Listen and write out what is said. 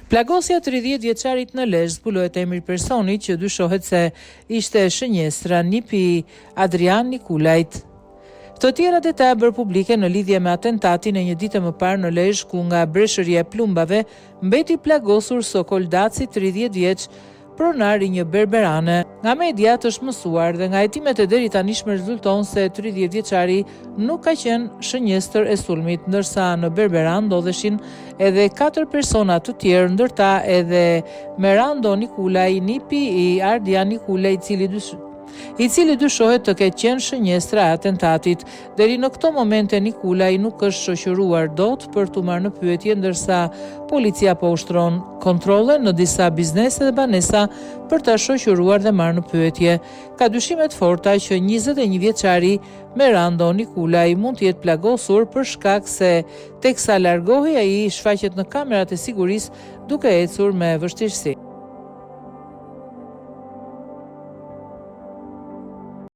Plagosja 30 vjeçarit në Lezhë zbulohet emri personit që dyshohet se ishte shënjestra nipi Adrian Nikulajt. Të tjera detaje bërë publike në lidhje me atentatin e një dite më parë në Lezhë ku nga breshëria e plumbave mbeti plagosur Sokol Daci 30 vjeç, pronar i një berberane. Nga mediat është mësuar dhe nga hetimet e deri tanishme rezulton se 30 vjeçari nuk ka qenë shënjestër e sulmit, ndërsa në berberan ndodheshin edhe 4 persona të tjerë, ndërta edhe Merando Nikulaj, nipi i Ardian Nikulaj, i cili dyshohet të ketë qenë shënjestra e atentatit. Deri në këto momente Nikulaj nuk është shoqëruar dot për t'u marrë në pyetje, ndërsa policia po ushtron kontrolle në disa biznese dhe banesa për ta shoqëruar dhe marrë në pyetje. Ka dyshime të forta që 21 vjeçari Merando Nikulaj mund të jetë plagosur për shkak se teksa largohej ai shfaqet në kamerat e sigurisë duke ecur me vështirësi.